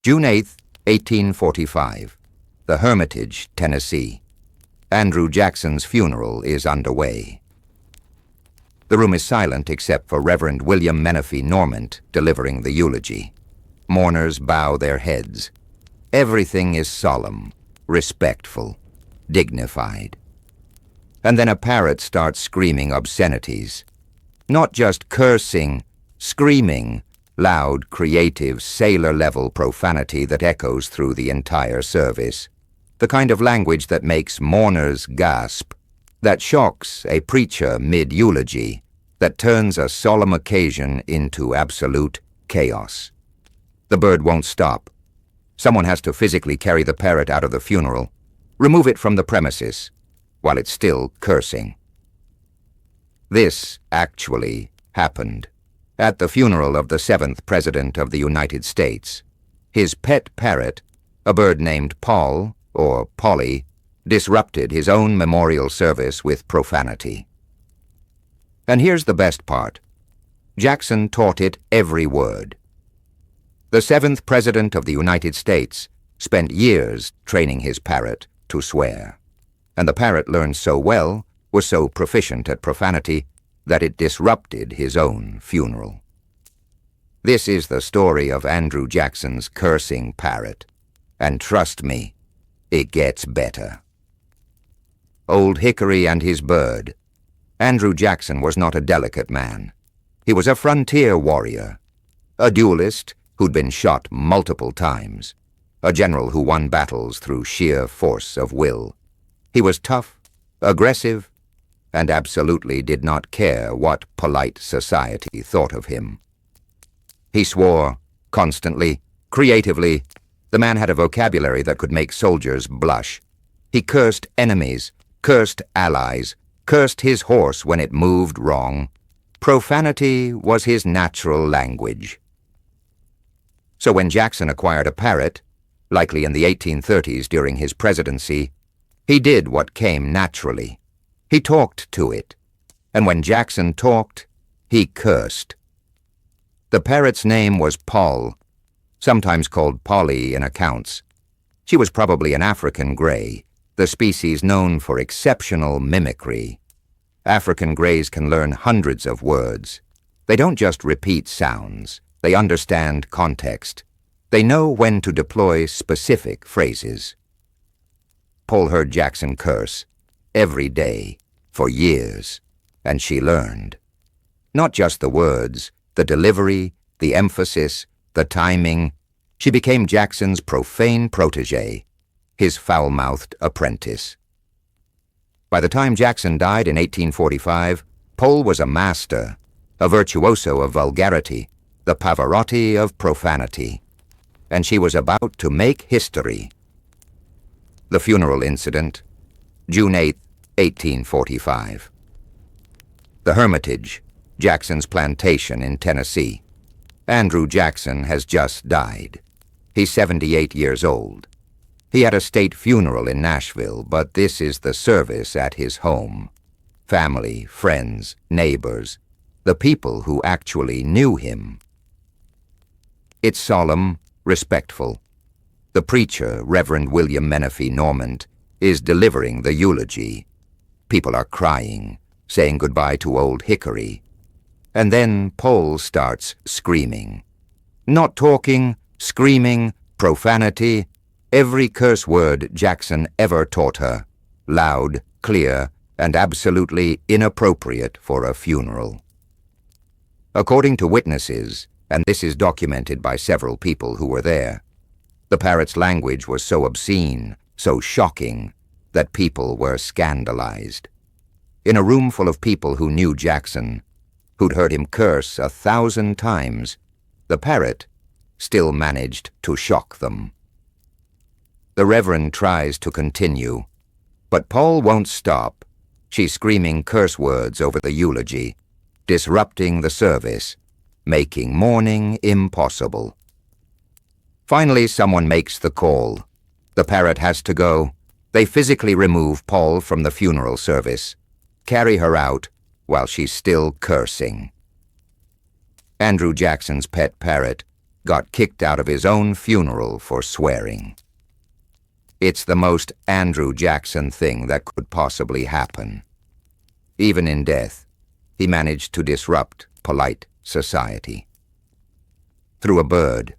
June 8, 1845. The Hermitage, Tennessee. Andrew Jackson's funeral is underway. The room is silent except for Reverend William Menifee Normant delivering the eulogy. Mourners bow their heads. Everything is solemn, respectful, dignified. And then a parrot starts screaming obscenities. Not just cursing, screaming, loud, creative, sailor-level profanity that echoes through the entire service. The kind of language that makes mourners gasp, that shocks a preacher mid-eulogy, that turns a solemn occasion into absolute chaos. The bird won't stop. Someone has to physically carry the parrot out of the funeral, remove it from the premises, while it's still cursing. This actually happened at the funeral of the 7th President of the United States. His pet parrot, a bird named Paul, or Polly, disrupted his own memorial service with profanity. And here's the best part. Jackson taught it every word. The 7th President of the United States spent years training his parrot to swear, and the parrot learned so well, was so proficient at profanity, that it disrupted his own funeral. This is the story of Andrew Jackson's cursing parrot, and trust me, it gets better. Old Hickory and his bird. Andrew Jackson was not a delicate man. He was a frontier warrior, a duelist who'd been shot multiple times, a general who won battles through sheer force of will. He was tough, aggressive, and absolutely did not care what polite society thought of him. He swore, constantly, creatively. The man had a vocabulary that could make soldiers blush. He cursed enemies, cursed allies, cursed his horse when it moved wrong. Profanity was his natural language. So when Jackson acquired a parrot, likely in the 1830s during his presidency, he did what came naturally. He talked to it, and when Jackson talked, he cursed. The parrot's name was Paul, sometimes called Polly in accounts. She was probably an African gray, the species known for exceptional mimicry. African grays can learn hundreds of words. They don't just repeat sounds, they understand context. They know when to deploy specific phrases. Paul heard Jackson curse every day, for years, and she learned. Not just the words, the delivery, the emphasis, the timing. She became Jackson's profane protégé, his foul-mouthed apprentice. By the time Jackson died in 1845, Paul was a master, a virtuoso of vulgarity, the Pavarotti of profanity, and she was about to make history. The funeral incident, June 8, 1845. The Hermitage, Jackson's plantation in Tennessee. Andrew Jackson has just died. He's 78 years old. He had a state funeral in Nashville, but this is the service at his home. Family, friends, neighbors, the people who actually knew him. It's solemn, respectful. The preacher, Reverend William Menifee Normant, is delivering the eulogy. People are crying, saying goodbye to old Hickory. And then Paul starts screaming. Not talking, screaming, profanity, every curse word Jackson ever taught her, loud, clear, and absolutely inappropriate for a funeral. According to witnesses, and this is documented by several people who were there, the parrot's language was so obscene, so shocking, that people were scandalized. In a room full of people who knew Jackson, who'd heard him curse 1,000 times, the parrot still managed to shock them. The Reverend tries to continue, but Paul won't stop. She's screaming curse words over the eulogy, disrupting the service, making mourning impossible. Finally, someone makes the call. The parrot has to go. They physically remove Paul from the funeral service, carry her out while she's still cursing. Andrew Jackson's pet parrot got kicked out of his own funeral for swearing. It's the most Andrew Jackson thing that could possibly happen. Even in death, he managed to disrupt polite society. Through a bird.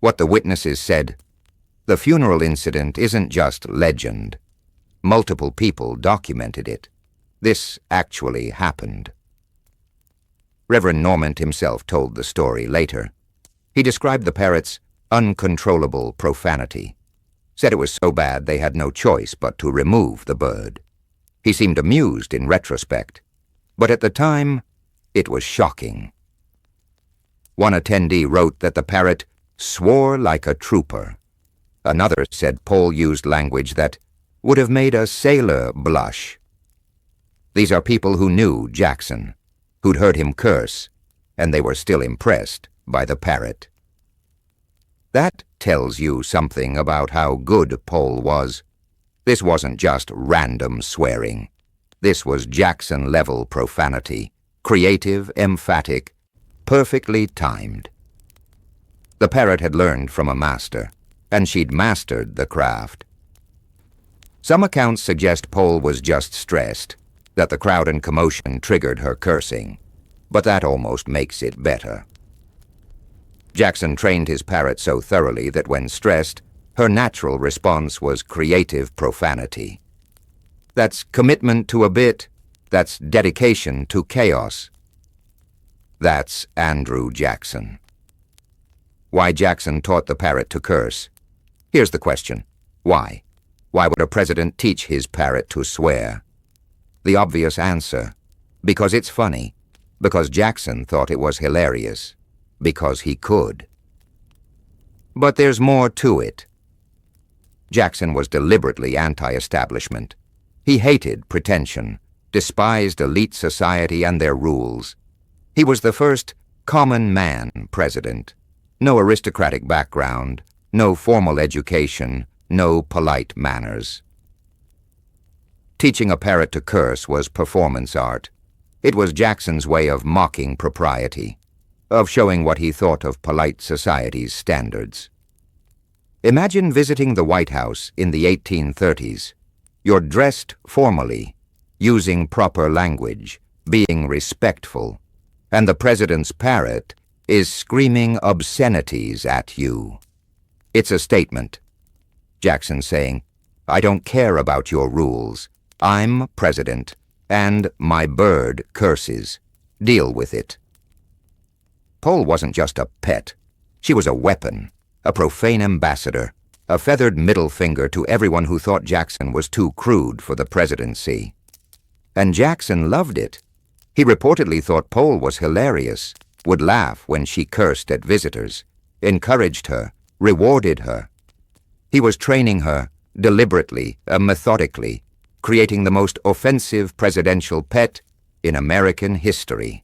What the witnesses said, the funeral incident isn't just legend. Multiple people documented it. This actually happened. Reverend Normand himself told the story later. He described the parrot's uncontrollable profanity, said it was so bad they had no choice but to remove the bird. He seemed amused in retrospect, but at the time, it was shocking. One attendee wrote that the parrot swore like a trooper. Another said Paul used language that would have made a sailor blush. These are people who knew Jackson, who'd heard him curse, and they were still impressed by the parrot. That tells you something about how good Paul was. This wasn't just random swearing. This was Jackson-level profanity, creative, emphatic, perfectly timed. The parrot had learned from a master, and she'd mastered the craft. Some accounts suggest Paul was just stressed, that the crowd and commotion triggered her cursing, but that almost makes it better. Jackson trained his parrot so thoroughly that when stressed, her natural response was creative profanity. That's commitment to a bit, that's dedication to chaos. That's Andrew Jackson. Why Jackson taught the parrot to curse? Here's the question. Why? Why would a president teach his parrot to swear? The obvious answer. Because it's funny. Because Jackson thought it was hilarious. Because he could. But there's more to it. Jackson was deliberately anti-establishment. He hated pretension, despised elite society and their rules. He was the first common man president. No aristocratic background, no formal education, no polite manners. Teaching a parrot to curse was performance art. It was Jackson's way of mocking propriety, of showing what he thought of polite society's standards. Imagine visiting the White House in the 1830s. You're dressed formally, using proper language, being respectful, and the president's parrot is screaming obscenities at you. It's a statement. Jackson saying, I don't care about your rules. I'm president, and my bird curses. Deal with it. Paul wasn't just a pet. She was a weapon, a profane ambassador, a feathered middle finger to everyone who thought Jackson was too crude for the presidency. And Jackson loved it. He reportedly thought Paul was hilarious, would laugh when she cursed at visitors, encouraged her, rewarded her. He was training her, deliberately, methodically, creating the most offensive presidential pet in American history.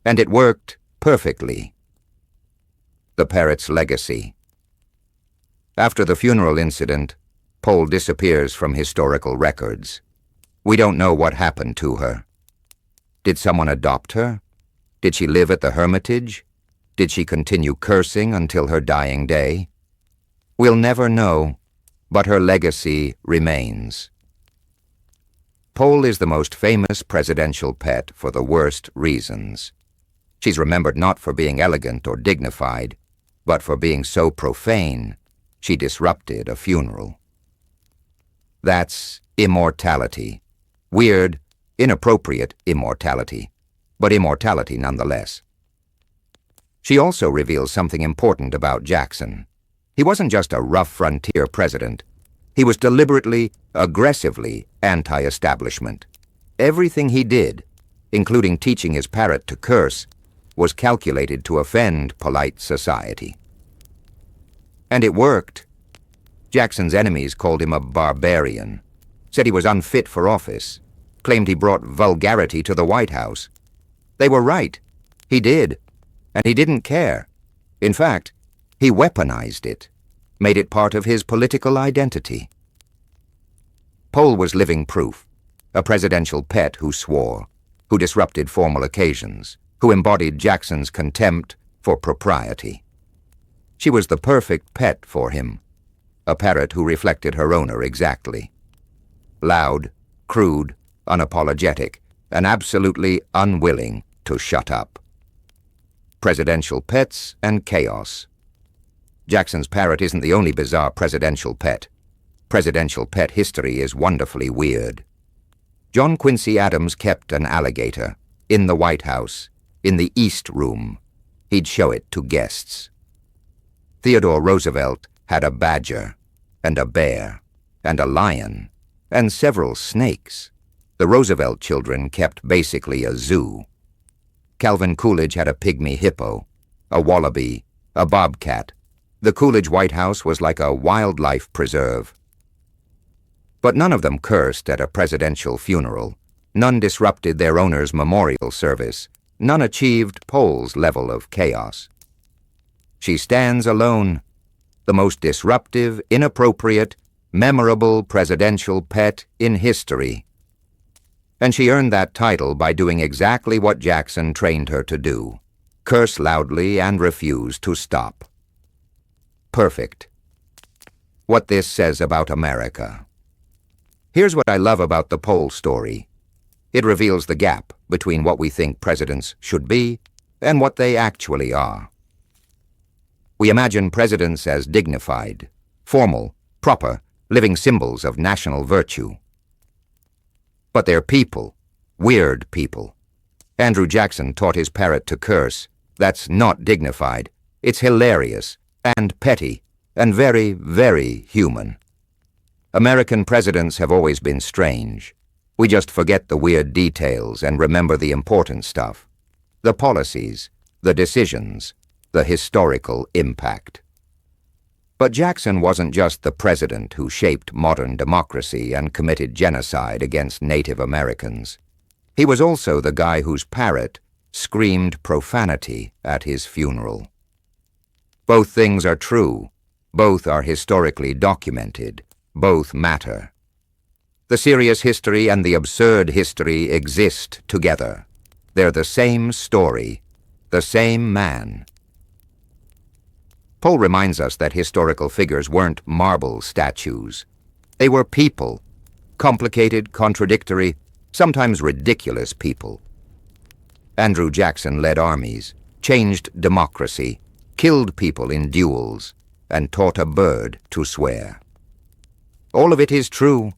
And it worked perfectly. The parrot's legacy. After the funeral incident, Paul disappears from historical records. We don't know what happened to her. Did someone adopt her? Did she live at the Hermitage? Did she continue cursing until her dying day? We'll never know, but her legacy remains. Paul is the most famous presidential pet for the worst reasons. She's remembered not for being elegant or dignified, but for being so profane, she disrupted a funeral. That's immortality. Weird, inappropriate immortality, but immortality nonetheless. She also reveals something important about Jackson. He wasn't just a rough frontier president. He was deliberately, aggressively anti-establishment. Everything he did, including teaching his parrot to curse, was calculated to offend polite society. And it worked. Jackson's enemies called him a barbarian, said he was unfit for office, claimed he brought vulgarity to the White House. They were right. He did. And he didn't care. In fact, he weaponized it, made it part of his political identity. Paul was living proof, a presidential pet who swore, who disrupted formal occasions, who embodied Jackson's contempt for propriety. She was the perfect pet for him, a parrot who reflected her owner exactly. Loud, crude, unapologetic, and absolutely unwilling to shut up. Presidential pets and chaos. Jackson's parrot isn't the only bizarre presidential pet. Presidential pet history is wonderfully weird. John Quincy Adams kept an alligator in the White House, in the East Room. He'd show it to guests. Theodore Roosevelt had a badger, and a bear, and a lion, and several snakes. The Roosevelt children kept basically a zoo. Calvin Coolidge had a pygmy hippo, a wallaby, a bobcat. The Coolidge White House was like a wildlife preserve. But none of them cursed at a presidential funeral. None disrupted their owner's memorial service. None achieved Pole's level of chaos. She stands alone, the most disruptive, inappropriate, memorable presidential pet in history. And she earned that title by doing exactly what Jackson trained her to do: curse loudly and refuse to stop. Perfect. What this says about America. Here's what I love about the Pole story. It reveals the gap between what we think presidents should be and what they actually are. We imagine presidents as dignified, formal, proper, living symbols of national virtue. But they're people, weird people. Andrew Jackson taught his parrot to curse. That's not dignified. It's hilarious and petty and very, very human. American presidents have always been strange. We just forget the weird details and remember the important stuff. The policies, the decisions, the historical impact. But Jackson wasn't just the president who shaped modern democracy and committed genocide against Native Americans. He was also the guy whose parrot screamed profanity at his funeral. Both things are true. Both are historically documented. Both matter. The serious history and the absurd history exist together. They're the same story, the same man. Pole reminds us that historical figures weren't marble statues. They were people, complicated, contradictory, sometimes ridiculous people. Andrew Jackson led armies, changed democracy, killed people in duels, and taught a bird to swear. All of it is true.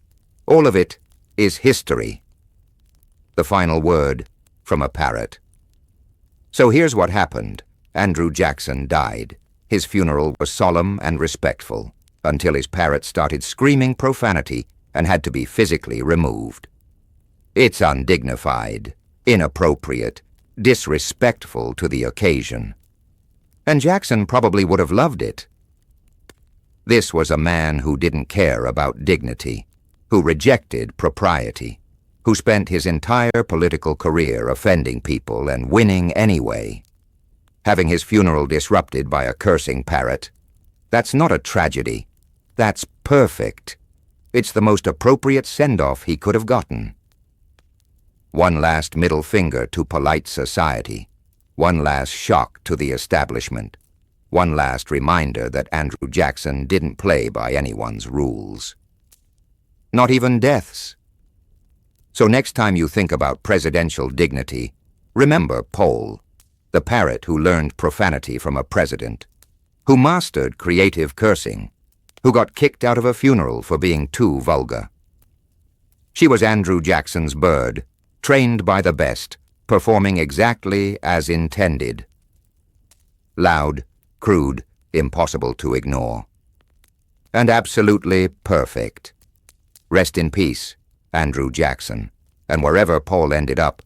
All of it is history. The final word from a parrot. So here's what happened. Andrew Jackson died. His funeral was solemn and respectful, until his parrot started screaming profanity and had to be physically removed. It's undignified, inappropriate, disrespectful to the occasion. And Jackson probably would have loved it. This was a man who didn't care about dignity, who rejected propriety, who spent his entire political career offending people and winning anyway. Having his funeral disrupted by a cursing parrot, that's not a tragedy. That's perfect. It's the most appropriate send-off he could have gotten. One last middle finger to polite society. One last shock to the establishment. One last reminder that Andrew Jackson didn't play by anyone's rules. Not even death's. So next time you think about presidential dignity, remember Pole, the parrot who learned profanity from a president, who mastered creative cursing, who got kicked out of a funeral for being too vulgar. She was Andrew Jackson's bird, trained by the best, performing exactly as intended. Loud, crude, impossible to ignore. And absolutely perfect. Rest in peace, Andrew Jackson, and wherever Pole ended up,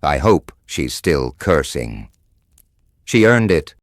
I hope she's still cursing. She earned it.